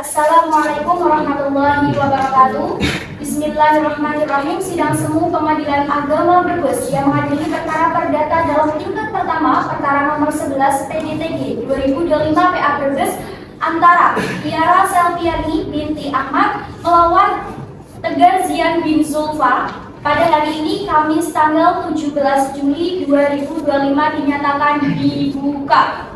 Assalamualaikum warahmatullahi wabarakatuh. Bismillahirrahmanirrahim. Sidang Semu Pengadilan Agama Brebes yang mengadili perkara perdata dalam tingkat pertama perkara nomor 11 PDTG 2025 PA Brebes antara Tiara Selviani binti Ahmad melawan Tegar Zian bin Zulfa pada hari ini Kamis tanggal 17 Juli 2025 dinyatakan dibuka.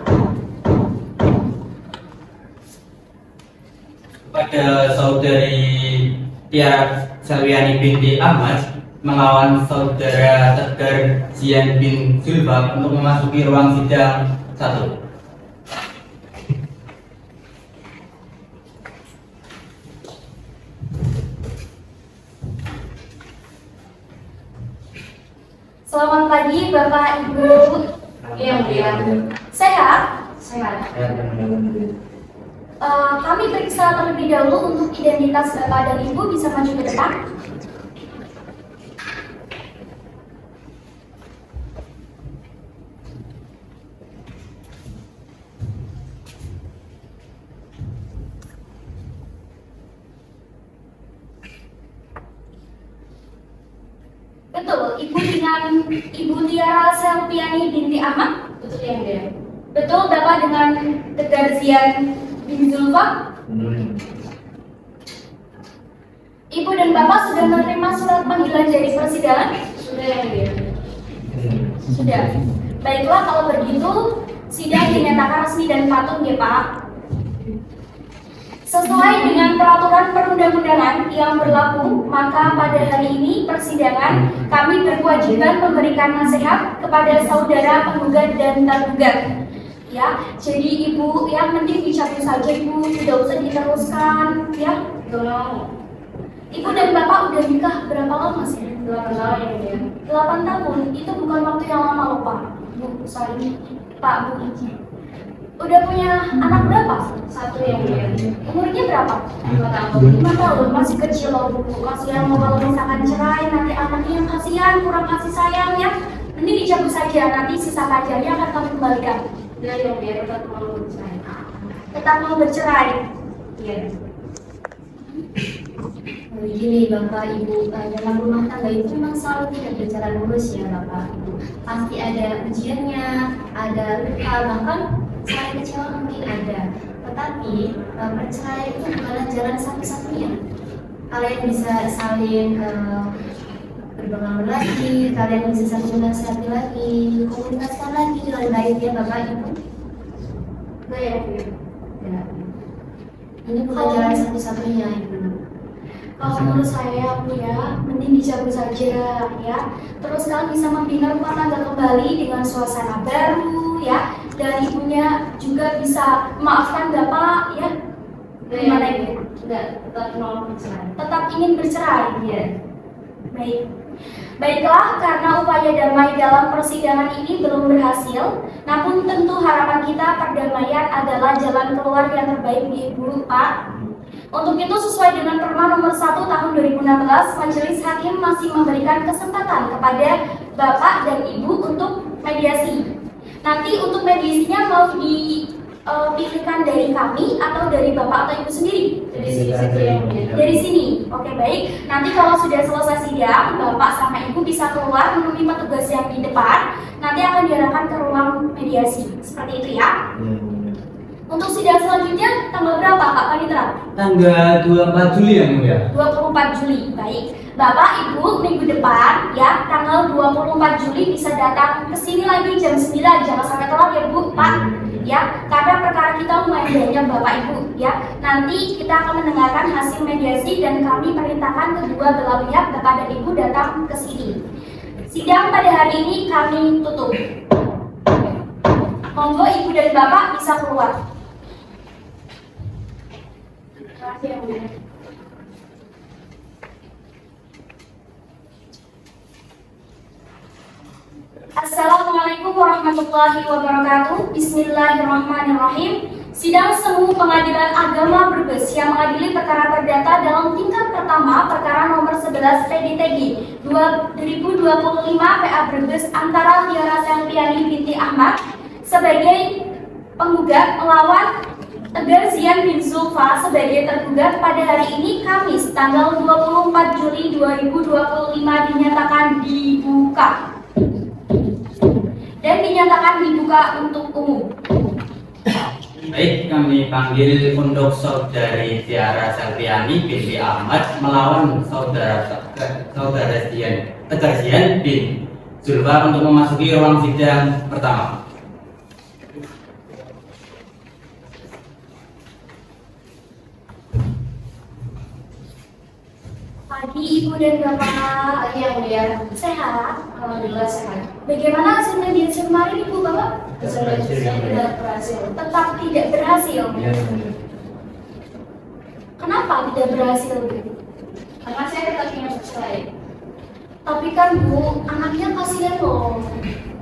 Pada saudari Tiara Selviani binti Ahmad melawan saudara Tegar Zian bin Zulfa untuk memasuki ruang sidang 1. Selamat pagi Bapak Ibu yang mulia. Sehat? Sehat. Kami periksa terlebih dahulu untuk identitas Bapak dan Ibu, bisa maju ke depan. Betul, Ibu dengan Ibu Tiara Selviani binti Ahmad? Betul ya, Bu. Betul, Bapak dengan Tegar Zian bin Zulfa? Ibu dan Bapak sudah menerima surat panggilan dari persidangan? Sudah ya, Bu. Sudah. Baiklah, kalau begitu sidang dinyatakan resmi dan patung ya, Pak. Sesuai dengan peraturan perundang-undangan yang berlaku, maka pada hari ini persidangan kami berkewajiban memberikan nasihat kepada saudara penggugat dan tergugat. Ya, jadi Ibu yang mending dicabut saja Ibu, tidak usah diteruskan, ya. Ibu dan Bapak udah nikah berapa lama sih? 8 tahun ya. 8 tahun, itu bukan waktu yang lama loh Pak. Bu, sorry, Pak, Bu. Udah punya anak berapa? 1 ya, Bu. Umurnya berapa? 5 tahun. 5 tahun, masih kecil loh Bu. Kasihan loh kalau misalkan cerai, nanti anaknya yang kasihan, kurang kasih sayang ya. Mending dicabut saja, nanti sisa kajiannya akan kami kembalikan. Ya, yang biar tetap mau bercerai. Tetap mau bercerai. Iya. Begini Bapak Ibu, dalam rumah tangga itu memang selalu tidak berjalan mulus ya Bapak Ibu. Pasti ada ujiannya, ada luka, bahkan saling kecewa mungkin ada. Tetapi perceraian itu bukanlah jalan satu-satunya. Kalian bisa saling berbangun lagi, kalian bisa saling menasihati lagi, komunikasikan lagi dengan baik ya Bapak Ibu. Baik. Ya. Ini bukan jalan satu-satunya Ibu. Kalau menurut saya Bu ya, mending dicabut saja ya. Terus kalian bisa membina rumah tangga kembali dengan suasana baru ya. Dan ibunya juga bisa memaafkan Bapak ya. Gimana Ibu? Tetap mau bercerai. Tetap ingin bercerai? Iya. Baik. Baiklah, karena upaya damai dalam persidangan ini belum berhasil, namun tentu harapan kita perdamaian adalah jalan keluar yang terbaik di Ibu, Pak. Untuk itu sesuai dengan Perma nomor 1 tahun 2016, Majelis Hakim masih memberikan kesempatan kepada Bapak dan Ibu untuk mediasi. Nanti untuk mediasinya mau dipilihkan dari kami atau dari Bapak atau Ibu sendiri? Dari sini. Oke, baik. Nanti kalau sudah selesai sidang, Bapak sama Ibu bisa keluar menemui petugas yang di depan. Nanti akan diarahkan ke ruang mediasi. Seperti itu ya. Untuk sidang selanjutnya tanggal berapa Pak Panitera? Tanggal 24 Juli ya, Bu ya? 24 Juli, baik. Bapak, Ibu, minggu depan ya, tanggal 24 Juli bisa datang ke sini lagi jam 9, jangan sampai telat ya Bu, Pak. Ya, karena perkara kita lumayan banyak Bapak Ibu ya. Nanti kita akan mendengarkan hasil mediasi dan kami perintahkan kedua belah pihak Bapak dan Ibu datang ke sini. Sidang pada hari ini kami tutup. Monggo Ibu dan Bapak bisa keluar. Terima kasih ya Bu. Assalamualaikum warahmatullahi wabarakatuh. Bismillahirrahmanirrahim. Sidang Semu Pengadilan Agama Brebes yang mengadili perkara perdata dalam tingkat pertama perkara nomor 11 PDTG 2025 PA Brebes antara Tiara Selviani binti Ahmad sebagai penggugat melawan Tegar Zian bin Zulfa sebagai tergugat pada hari ini Kamis tanggal 24 Juli 2025 dinyatakan dibuka dan dinyatakan dibuka untuk umum. Baik, kami panggil untuk saudari Tiara Selviani binti Ahmad melawan saudara Tegar Zian bin Zulfa untuk memasuki ruang sidang pertama. Pagi Ibu dan Bapak. Pagi yang mulia. Sehat? Alhamdulillah sehat. Bagaimana hasil mediasi kemarin Ibu Bapak? Saya tidak berhasil. Tetap tidak berhasil. Ya, ya. Kenapa tidak berhasil Bu? Karena saya tetap ingin bercerai. Tapi kan Bu, anaknya kasihan loh.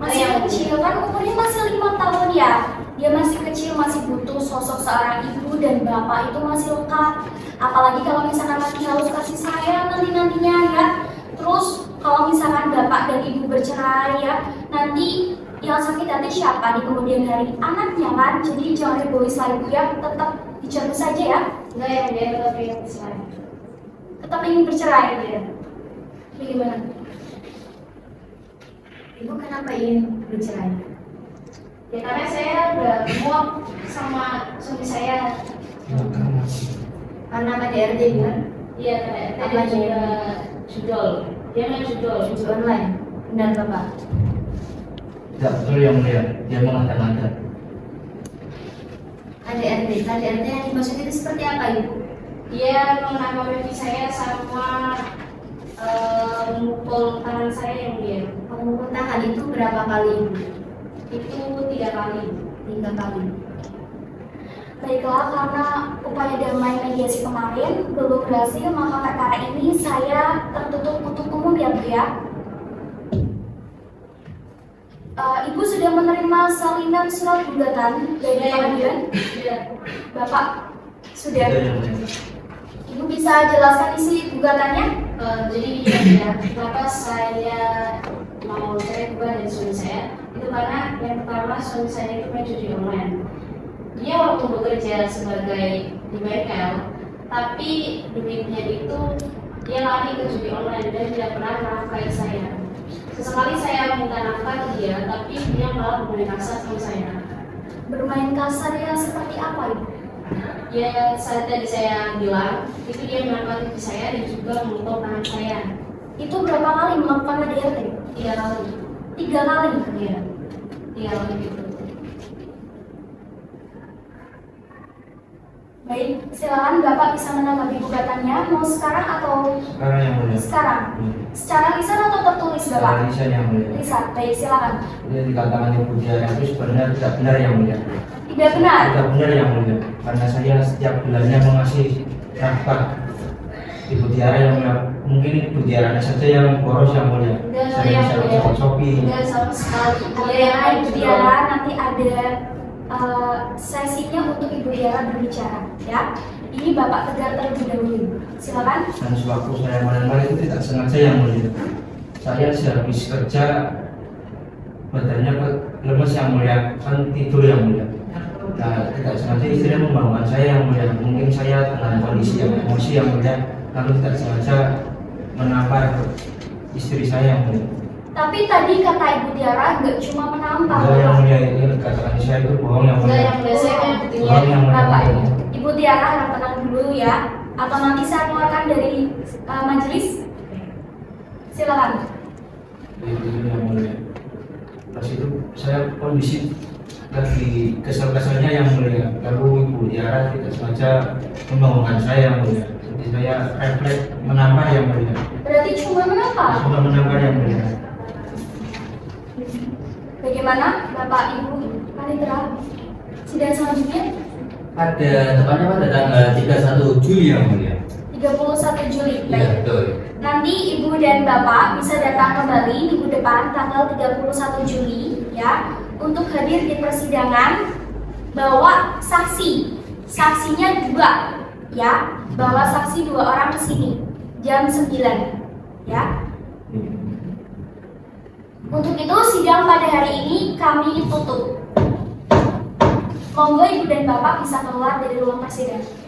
Masih Ayah, Bu. kecil kan, umurnya masih 5 tahun ya. Dia masih kecil, masih butuh sosok seorang ibu dan bapak itu masih lengkap. Apalagi kalau misalkan lagi harus kasih sayang nanti-nantinya ya. Terus kalau misalkan bapak dan ibu bercerai ya, nanti yang sakit hati siapa di kemudian hari? Anaknya kan. Jadi jangan egois lah Ibu ya, tetap dicermin saja ya. Enggak yang mulia, tetap ingin bercerai. Tetap ingin bercerai gitu ya. Bagaimana? Ibu kenapa ingin bercerai? Ya karena saya udah muak sama suami saya. Karena KDRT kan? Iya, KDRT dan juga judol. Dia main judol online. Benar Bapak? Tidak betul yang mulia, dia mengada-ngada. KDRT yang dimaksud itu seperti apa Ibu? Dia mengambil saya sama memukul tangan saya yang dia. Memukul tangan itu berapa kali Ibu? Itu 3 kali. 3 kali. Baiklah, karena upaya damai mediasi kemarin belum berhasil, maka perkara ini saya tertutup untuk umum ya Bu ya. Ibu sudah menerima salinan surat gugatan dari pengadilan? Sudah. Bapak sudah. Tidak yang mulia. Ibu bisa jelaskan isi gugatannya? Jadi ya, kenapa saya mau cerai juga dari suami saya? Itu karena yang pertama suami saya itu main judi online. Dia waktu bekerja sebagai di bengkel, tapi duitnya itu dia lari ke judi online dan tidak pernah menafkahi saya. Sesekali saya minta nafkah ke dia, tapi dia malah bermain kasar sama saya. Bermain kasar ya seperti apa Ibu? Ya saat tadi saya bilang, itu dia menangkap gigi saya dan juga memukul tangan saya. Itu berapa kali melakukan KDRT? 3 kali. 3 kali. Iya, 3 kali gitu. Baik, silakan Bapak bisa menanggapi gugatannya. Mau sekarang atau Sekarang yang mulia. sekarang? Secara lisan atau tertulis Bapak? Sekarang lisan yang mulia. Lisan, baik silakan. Dia dikatakan Ibu Tiara itu sebenarnya tidak benar yang mulia. Tidak benar. Tidak benar yang mulia. Karena saya setiap bulannya mengasih nafkah Ibu Tiara yang mulia. Mungkin Ibu Tiara saja yang boros yang mulia. Enggak, Saya yang bisa mulia. Shopee. Enggak sama sekali. Ada Ibu Tiara, nanti ada sesinya untuk Ibu Tiara berbicara ya. Ini Bapak Tegar terlebih dahulu. Silakan. Dan sewaktu saya melamar itu tidak sengaja yang mulia. Saya sehabis kerja badannya lemes yang mulia, kan tidur yang mulia. Nah, tidak sengaja istri membangunkan saya yang mulia. Mungkin saya dalam kondisi yang emosi yang mulia, lalu tidak sengaja menampar istri saya yang mulia. Tapi tadi kata Ibu Tiara nggak cuma menampar. Enggak yang mulia, ini katakan saya itu bohong yang Enggak mulia. yang mulia, saya kan buktinya. Bohong yang mulia. Bapak Ibu Tiara harap tenang dulu ya. Atau nanti saya keluarkan dari majelis. Silakan. Itu yang mulia. Pas itu saya kondisi lagi kesal-kesalnya yang mulia. Lalu Ibu Tiara tidak sengaja membangunkan saya yang mulia. Jadi saya refleks menampar yang mulia. Berarti cuma menampar. Sudah menampar yang mulia. Bagaimana Bapak Ibu Panitera? Sidang selanjutnya Tepatnya pada tanggal 31 Juli yang mulia. 31 Juli. Iya, Baik. betul. Nanti Ibu dan Bapak bisa datang kembali minggu depan tanggal 31 Juli ya untuk hadir di persidangan, bawa saksi. Saksinya 2 ya. Bawa saksi 2 orang ke sini jam 9 ya. Untuk itu sidang pada hari ini kami tutup. Monggo Ibu dan Bapak bisa keluar dari ruang persidangan.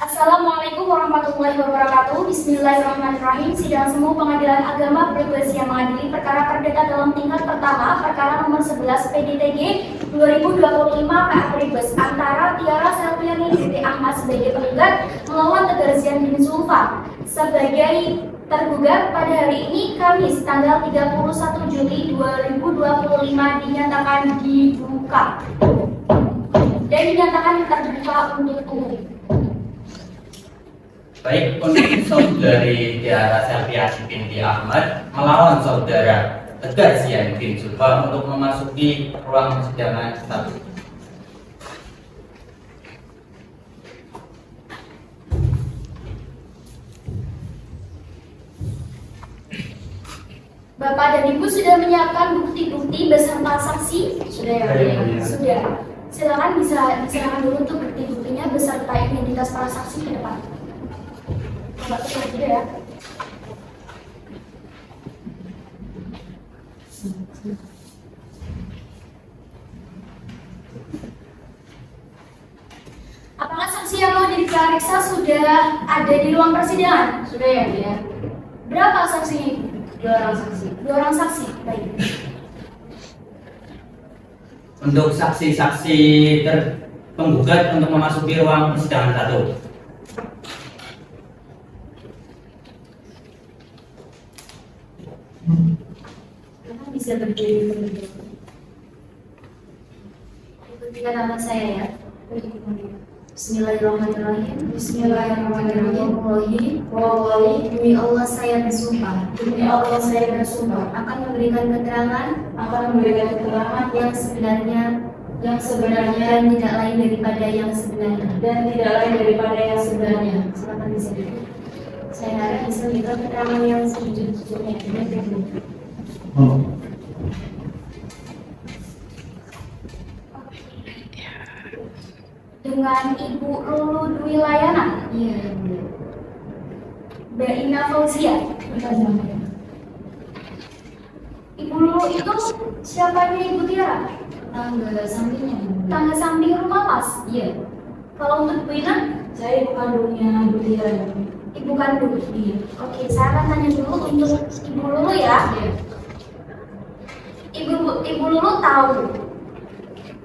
Assalamualaikum warahmatullahi wabarakatuh. Bismillahirrahmanirrahim. Sidang Semu Pengadilan Agama Brebes yang mengadili perkara perdata dalam tingkat pertama perkara nomor 11 PDTG 2025 PA Brebes antara Tiara Selviani binti Ahmad sebagai penggugat melawan Tegar Zian bin Zulfa sebagai tergugat pada hari ini Kamis tanggal 31 Juli 2025 dinyatakan dibuka dan dinyatakan terbuka untuk umum. Baik, untuk saudari Tiara Selviani binti Ahmad melawan saudara Tegar Zian bin Zulfa untuk memasuki ruang persidangan 1. Bapak dan Ibu sudah menyiapkan bukti-bukti beserta saksi? Sudah ya? Sudah. Sudah. Silakan diserahkan dulu untuk bukti-buktinya beserta identitas para saksi ke depan. Bapak sudah ya? Apakah saksi yang mau diperiksa sudah ada di ruang persidangan? Sudah ya? Berapa saksinya? 2 orang saksi. 2 orang saksi, baik. Untuk saksi-saksi penggugat untuk memasuki ruang persidangan 1. Bisa berdiri terlebih dahulu. Ikuti nama saya ya. Bismillahirrahmanirrahim. Bismillahirrahmanirrahim. Wallahi, demi Allah saya bersumpah. Demi Allah saya bersumpah Akan memberikan keterangan yang sebenarnya yang sebenarnya dan tidak lain daripada yang sebenarnya. Silakan di sini. Saya harap bisa memberikan keterangan yang sejujurnya. dengan Ibu Lulu Dwi Layana, Iya, yang mulia. Mbak Ina Fauzia. Ibu Lulu itu siapanya Ibu Tiara? Tangga sampingnya. yang mulia. Tangga samping rumah Mas. Iya. Kalau untuk Bu Ina, Saya ibu kandungnya Ibu Tiara. Ibu kandung. Iya. Oke, saya akan tanya dulu untuk Ibu Lulu ya. Iya. Ibu Lulu tahu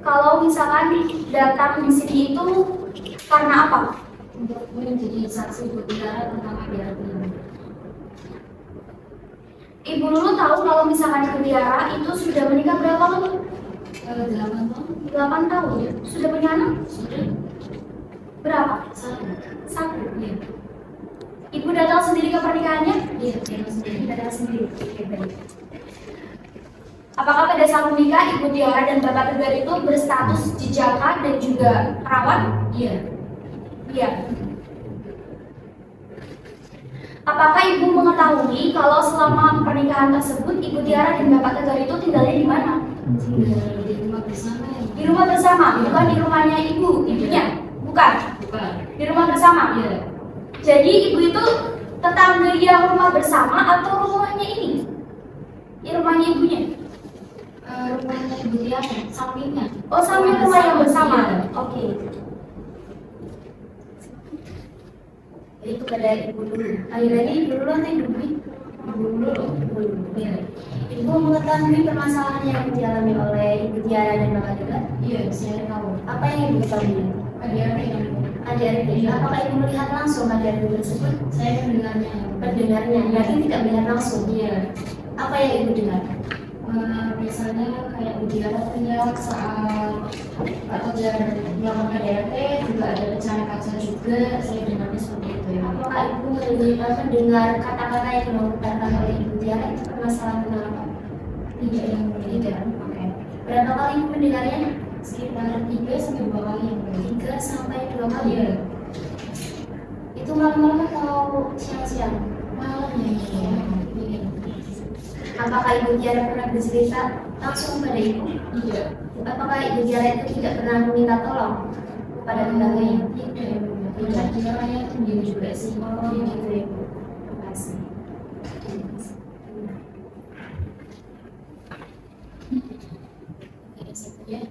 kalau misalkan datang di sini itu karena apa? Untuk menjadi saksi Ibu Tiara tentang KDRT ini. Ibu Lulu tahu kalau misalkan Ibu Tiara itu sudah menikah berapa lama? 8 tahun. 8 tahun. Sudah punya anak? Sudah. Berapa? 1. 1. Iya. Ibu datang sendiri ke pernikahannya? Iya, Tiara sendiri. Datang sendiri. Oke, baik. Apakah pada saat menikah Ibu Tiara dan Bapak Tegar itu berstatus jejaka dan juga perawat? Iya. Iya. Apakah Ibu mengetahui kalau selama pernikahan tersebut Ibu Tiara dan Bapak Tegar itu tinggalnya di mana? Tinggal di rumah bersama ya. Di rumah bersama, bukan di rumahnya ibunya? Bukan. Bukan. Di rumah bersama? Iya. Jadi Ibu itu tetangga yang rumah bersama atau rumahnya ini? Di rumahnya ibunya? Rumahnya Ibu Tiara, sampingnya. Oh, samping rumah yang bersama. Iya. Oke. Itu pada Ibu dulu. Akhirnya Ibu dulu atau Ibu dulu? Ibu dulu. Iya. Ibu mengetahui permasalahan yang dialami oleh Ibu Tiara dan Bapak Tegar? Iya, saya tahu. Apa yang Ibu ketahui? ADRT yang ADRT. Apakah Ibu melihat langsung ADRT tersebut? Saya mendengarnya. Mendengarnya, berarti tidak melihat langsung? Iya. Apa yang Ibu dengar? Biasanya kayak Ibu Tiara teriak saat Pak Tegar melakukan ADRT, juga ada pecahan kaca juga, saya dengarnya seperti itu ya. Apakah Ibu mendengar kata-kata yang dilontarkan oleh Ibu Tiara itu permasalahan tentang apa? Tidak, yang tidak. Oke. Berapa kali Ibu mendengarnya? Sekitar 3 sampai 2 kali yang 3 sampai 2 kali ya. Itu malam-malam atau siang-siang? Malam ya. Apakah Ibu Tiara pernah bercerita langsung pada Ibu? Iya. Apakah Ibu Tiara itu tidak pernah meminta tolong kepada tetangganya? Tidak, caranya sendiri juga sih. Oh, gitu ya Bu. Terima kasih. Ya.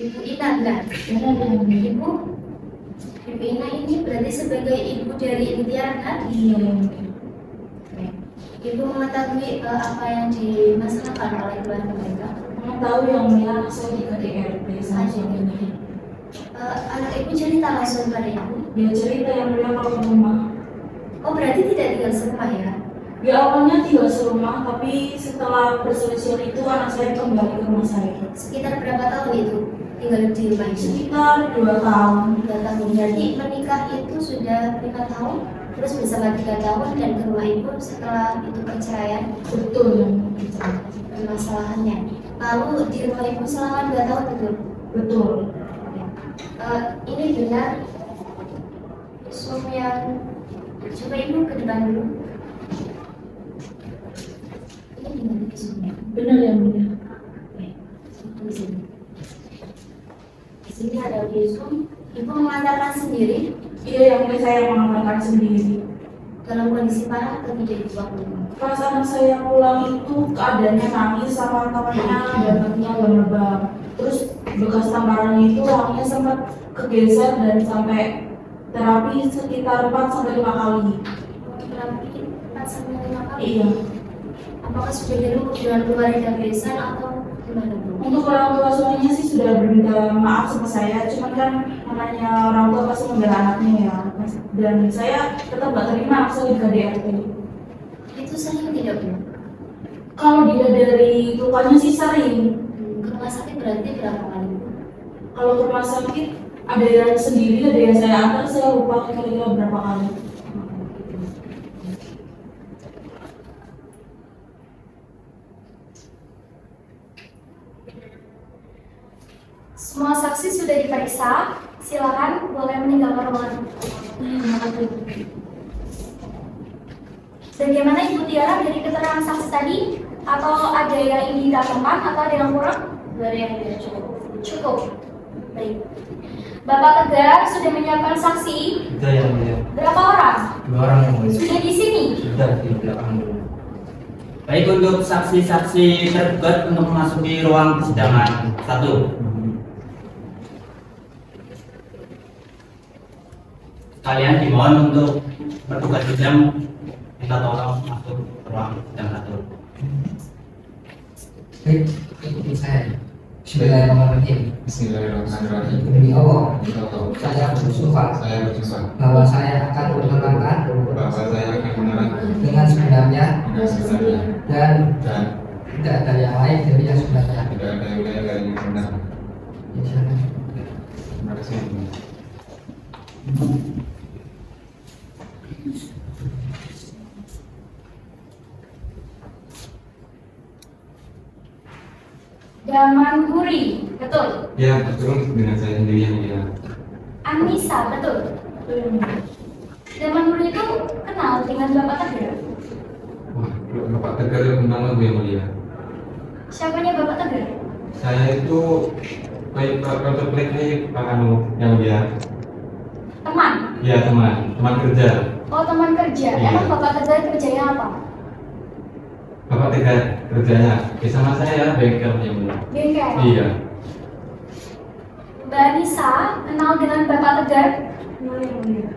Ibu Ina enggak? Ibu Ina ini berarti sebagai ibu dari Ibu Tiara kan? Iya. Ibu mengetahui apa yang dimasalahkan oleh keluarga mereka? Mau tahu yang bilang saya di KDRT sama suaminya. Anak ibu cerita langsung pada ibu? Dia cerita yang bilang kalau ke rumah. Oh berarti tidak tinggal serumah ya? Di awalnya tinggal serumah, tapi setelah perselisihan itu anak saya kembali ke rumah saya. Sekitar berapa tahun itu tinggal di rumah itu? Sekitar 2 tahun. 2 tahun. Jadi menikah itu sudah 5 tahun, terus bersama 3 tahun dan ke rumah ibu setelah itu perceraian. Betul yang Permasalahannya. Lalu di rumah ibu selama 2 tahun betul? betul. Ini benar Zoom yang coba ibu ke depan dulu. Ini gimana Zoomnya? Benar yang mulia. Oke, di sini. Di sini ada di Zoom. Ibu mengantarkan sendiri Iya yang mulia, saya mengamalkan sendiri. dalam kondisi parah atau tidak ibu waktu itu? Pas anak saya pulang itu keadaannya nangis sama temannya dan kakinya lebam. Terus bekas tamparannya itu orangnya sempat kegeser dan sampai terapi sekitar 4 sampai 5 kali. Terapi 4 sampai 5 kali. Iya. Apakah sudah dirujuk dengan keluarga besan atau gimana bu? Untuk orang tua suaminya sih sudah berminta maaf sama saya, cuman kan namanya orang tua pasti membela anaknya ya. Dan saya tetap gak terima anak saya di KDRT. Itu sering tidak bu? Kalau dia dari lukanya sih sering. Ke rumah sakit berarti berapa kali bu? Kalau ke rumah sakit ada yang sendiri, ada yang saya antar, saya lupa kira-kira berapa kali. Semua saksi sudah diperiksa, silakan boleh meninggalkan ruangan. Bagaimana Ibu Tiara dari keterangan saksi tadi? Atau ada yang ingin ditambahkan atau ada yang kurang? Dari yang tidak cukup. Cukup. Baik. Bapak Tegar sudah menyiapkan saksi. Sudah yang mulia. Berapa orang? 2 orang yang mulia. Sudah di sini. Sudah di belakang dulu. Baik, untuk saksi-saksi tergugat untuk memasuki ruang persidangan. 1. Kalian dimohon untuk bertugas sidang, minta tolong masuk ruang sidang 1. Baik, ikuti saya. Bismillahirrahmanirrahim. Bismillahirrahmanirrahim. Demi Allah, Allah, saya bersumpah saya bersumpah bahwa saya akan menerangkan bahwa saya akan menerangkan dengan sebenarnya dengan sebenarnya dan dan tidak ada yang lain dari yang sebenarnya. tidak ada yang lain dari yang benar. Ya, silakan. Terima kasih. Daman Huri, betul. Ya, betul dengan saya sendiri yang mulia. Anissa, betul. Daman Huri itu kenal dengan Bapak Tegar. Wah, Bapak Tegar kenal aku yang mulia. Siapanya Bapak Tegar? Saya itu baik Pak Plek Pak Anu yang mulia. Teman. Ya teman kerja. Oh, teman kerja. Iya. Emang Bapak Tegar kerjanya apa? Bapak Tegar kerjanya sama saya bengkel yang mulia. Bengkel. Iya. Mbak Anissa kenal dengan Bapak Tegar.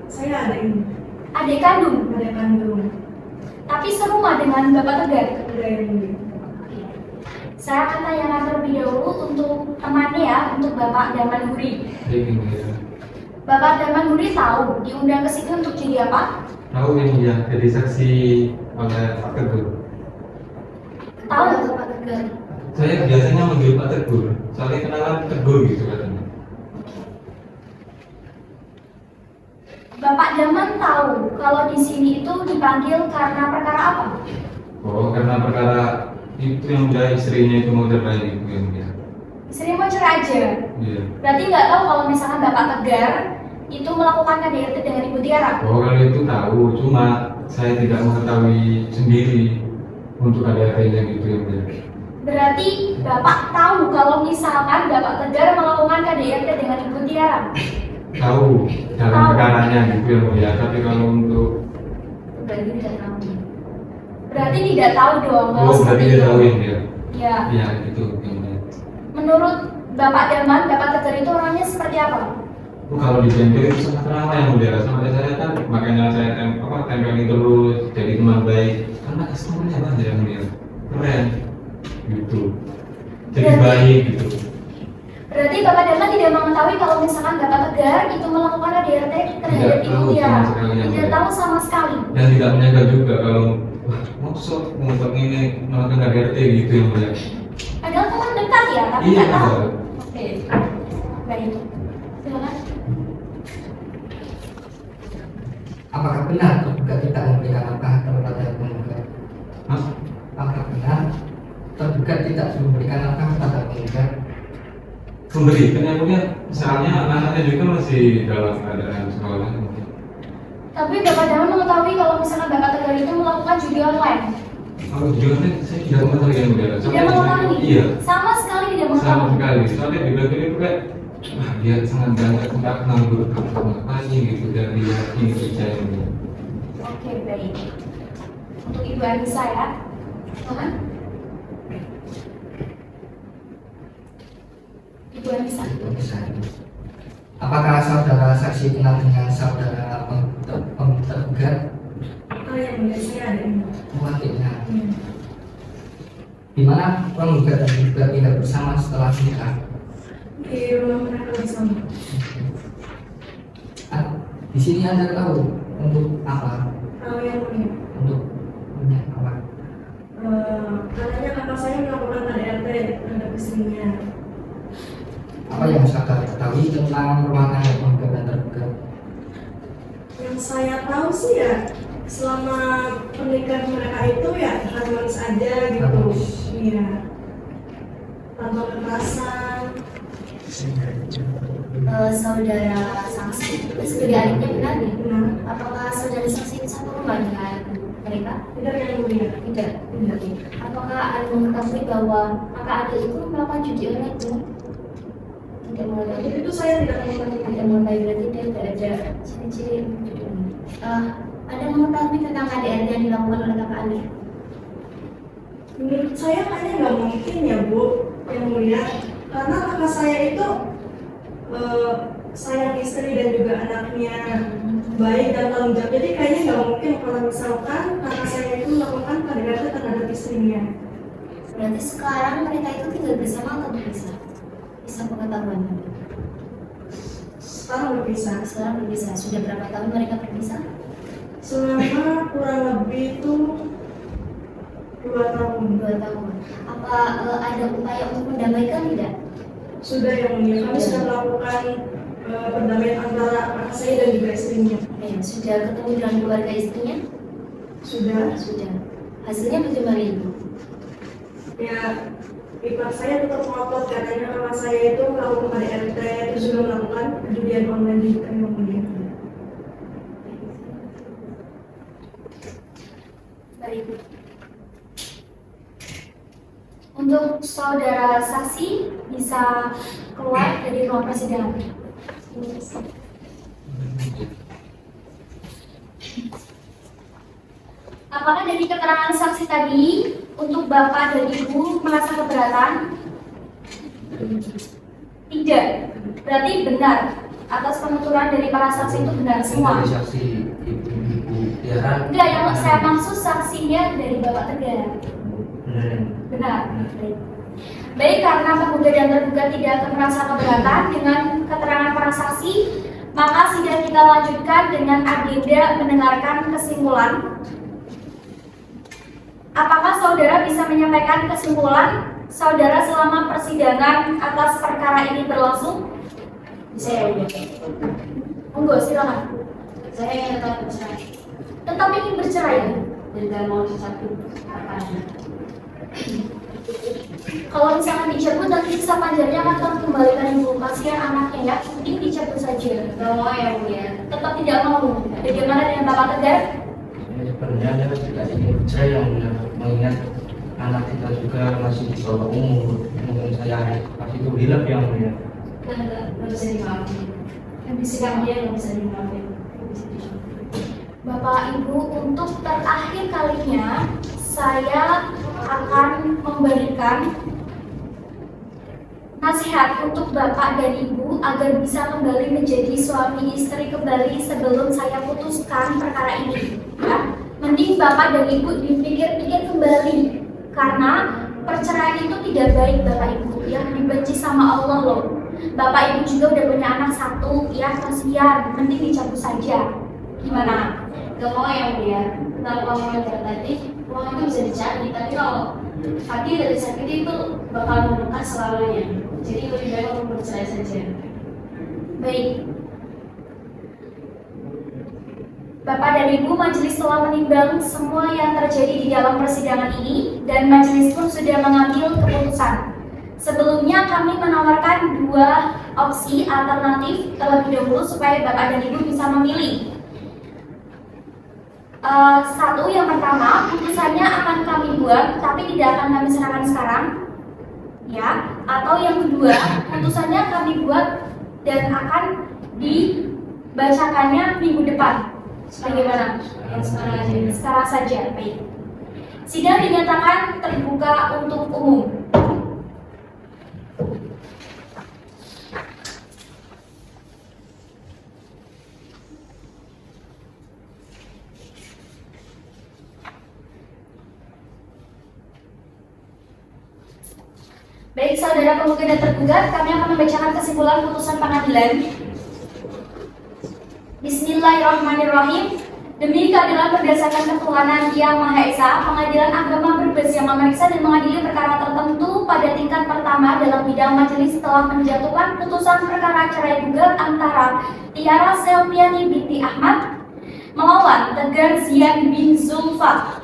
Saya ada ini, Adik kandung. ada kandung, Tapi serumah dengan Bapak Tegar. ada ini. Saya akan tanyakan terlebih dahulu untuk temannya ya, untuk Bapak Daman Huri. Baik yang mulia. Bapak Daman Huri tahu diundang ke sini untuk jadi apa? Tahu yang mulia jadi saksi oleh Pak Tegur. Tahu? Atau Pak Tegar? Saya biasanya manggil Pak Tegur, soalnya kenalan Tegur gitu katanya. Bapak Daman tahu kalau di sini itu dipanggil karena perkara apa? Oh, karena perkara itu yang mulia istrinya itu mau cerai itu yang mulia. Istri mau cerai aja. Iya. Berarti nggak tahu kalau misalkan Bapak Tegar itu melakukan KDRT dengan Ibu Tiara. Oh, kalau itu tahu, cuma saya tidak mengetahui sendiri untuk KDRT-nya gitu yang mulia. Berarti Bapak tahu kalau misalkan Bapak Tegar melakukan KDRT dengan Ibu Tiara? Tahu dalam Tahu. perkaranya gitu yang mulia, tapi kalau untuk Berarti tidak tahu. Berarti tidak tahu dong kalau berarti seperti dia itu. tahu yang dia. Ya. Iya gitu yang mulia. Menurut Bapak Daman, Bapak Tegar itu orangnya seperti apa? Kalau di bengkel itu sangat ramah yang mulia, sampai saya kan makanya saya tempelin terus jadi teman baik karena customernya banyak yang mulia, keren gitu, jadi Berarti- baik gitu. Berarti Bapak Daman tidak mengetahui kalau misalkan Bapak Tegar itu melakukan KDRT terhadap Tidak Ibu tahu Tiara. sama sekali yang Tidak mulia. tahu sama sekali. Dan tidak menyangka juga kalau wah maksud untuk ini melakukan KDRT gitu yang mulia. Padahal teman dekat ya, tapi Iya nggak tahu. betul. Oke, baik. Silakan. Apakah benar tergugat tidak memberikan nafkah kepada penggugat? Hah? Apakah benar tergugat tidak memberikan nafkah kepada penggugat? Memberikan yang mulia, misalnya anaknya juga masih dalam keadaan sekolah. Tapi Bapak Daman mengetahui kalau misalkan Bapak Tegar itu melakukan judi online. Kalau juga kan saya tidak mengetahui yang mulia. Tidak mengetahui. Iya. Sama sekali tidak Sama mengetahui. sekali. Soalnya di belakang itu kayak wah dia sangat banyak tempat nganggur ngapain gitu dari ini kerja ini. Oke, baik. Untuk Ibu Anissa ya. Silakan. Ibu Anissa. Apakah saudara saksi kenal dengan saudara tergugat? Oh ya, enggak, saya ada ini. Wakilnya. Di mana penggugat dan tergugat tidak bersama setelah menikah? Di rumah mereka bersama. Di sini Anda tahu untuk apa? Tahu yang mulia. Untuk apa? Katanya kakak saya melakukan KDRT terhadap istrinya. Apa yang saudara ketahui tentang rumah tangga penggugat dan tergugat? Yang saya tahu sih ya, selama pernikahan mereka itu ya harmonis aja gitu. Harmonis. Iya. Tanpa kekerasan. Saudara saksi sebagai adiknya benar ya? Benar. Apakah saudara saksi itu satu rumah dengan mereka? Tidak yang mulia. Tidak. Oke. Apakah Anda mengetahui bahwa kakak adik itu melakukan judi online itu? Tidak mengetahui. Itu saya tidak mengetahui. Tidak mengetahui berarti dia tidak ada ciri-ciri judi online. Anda mengetahui tentang KDRT yang dilakukan oleh kakak Anda? Menurut saya kayaknya nggak mungkin ya Bu, yang mulia. Karena kakak saya itu sayang istri dan juga anaknya, baik dan tanggung jawab. Jadi kayaknya nggak mungkin kalau misalkan kakak saya itu melakukan KDRT terhadap istrinya. Berarti sekarang mereka itu tinggal bersama atau berpisah? Bisa pengetahuan? Sekarang berpisah. Sekarang berpisah. Sudah berapa tahun mereka berpisah? Selama kurang lebih itu 2 tahun. 2 tahun. Apa ada upaya untuk mendamaikan tidak? Sudah yang mulia. Kami sudah melakukan perdamaian antara kakak saya dan juga istrinya. Ya, sudah ketemu dengan keluarga istrinya? Sudah. Sudah. Hasilnya bagaimana Ibu? Ya, ipar saya tetap ngotot katanya kakak saya itu melakukan KDRT itu juga melakukan perjudian online juga yang mulia. Baik. Untuk saudara saksi bisa keluar dari ruang persidangan. Apakah dari keterangan saksi tadi untuk Bapak dan Ibu merasa keberatan? Tidak. Berarti benar atas penuturan dari para saksi itu benar semua. Dari saksi ibu Tiara. Enggak, yang saya maksud saksinya dari Bapak Tegar. Benar yang Benar. Baik. Baik, karena penggugat dan tergugat tidak akan merasa keberatan dengan keterangan para saksi, maka sidang kita lanjutkan dengan agenda mendengarkan kesimpulan. Apakah saudara bisa menyampaikan kesimpulan saudara selama persidangan atas perkara ini berlangsung? Bisa ya Ibu? Monggo, silakan. Saya ingin tetap bercerai Tetap ingin bercerai. dan tidak mau dicabut kakaknya. Kalau misalkan dicabut nanti sisa panjarnya akan kembalikan ibu, kasihan anaknya ya. Mending dicabut saja. Gak mau ya Bu ya? Tetap tidak mau. Bagaimana dengan Bapak Tegar? sebenarnya dia tidak ingin bercerai yang mulia. mengingat anak kita juga masih di bawah umur, mungkin saya kasih itu hilaf yang mulia. Nggak bisa dimaafin. Sikap dia nggak bisa dimaafin. Bapak Ibu, untuk terakhir kalinya saya akan memberikan nasihat untuk Bapak dan Ibu agar bisa kembali menjadi suami istri kembali sebelum saya putuskan perkara ini. Ya, mending Bapak dan Ibu dipikir-pikir kembali, karena perceraian itu tidak baik Bapak Ibu, yang dibenci sama Allah loh. Bapak Ibu juga udah punya anak satu, ya kasihan, mending dicabut saja. Gimana? Gak mau yang mulia. Kenapa kamu yang tadi? Uang itu bisa dicari, tapi kalau hati dari sakit itu bakal membekas selamanya. Jadi lebih baik kamu bercerai saja. Baik. Bapak dan Ibu, majelis telah menimbang semua yang terjadi di dalam persidangan ini dan majelis pun sudah mengambil keputusan. Sebelumnya kami menawarkan dua opsi alternatif terlebih dahulu supaya Bapak dan Ibu bisa memilih. Satu, yang pertama, putusannya akan kami buat tapi tidak akan kami serahkan sekarang, ya. Atau yang kedua, putusannya kami buat dan akan dibacakannya minggu depan. Bagaimana? Yang sekarang aja. Sekarang saja, baik. Sidang dinyatakan terbuka untuk umum. Baik, saudara penggugat dan tergugat, kami akan membacakan kesimpulan putusan pengadilan. Bismillahirrahmanirrahim. Demi keadilan berdasarkan ketuhanan Yang Maha Esa, Pengadilan Agama Brebes yang memeriksa dan mengadili perkara tertentu pada tingkat pertama dalam bidang majelis telah menjatuhkan putusan perkara cerai gugat antara Tiara Selviani binti Ahmad melawan Tegar Zian bin Zulfa.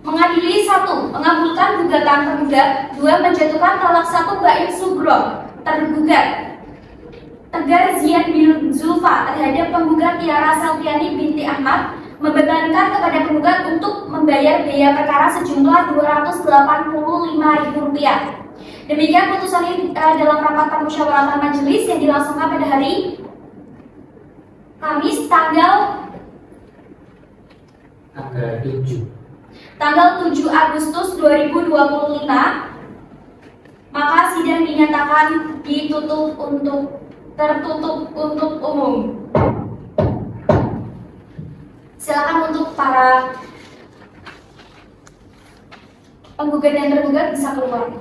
Mengadili 1. Mengabulkan gugatan tergugat. 2. Menjatuhkan talak 1 bain sugro tergugat Tegar Zian bin Zulfa terhadap penggugat Tiara Selviani binti Ahmad, membebankan kepada penggugat untuk membayar biaya perkara sejumlah Rp285.000. Demikian putusan ini dalam rapat permusyawaratan majelis yang dilangsungkan pada hari Kamis tanggal 7 Agustus 2025. Maka sidang dinyatakan tertutup untuk umum. Silakan untuk para penggugat dan tergugat bisa keluar.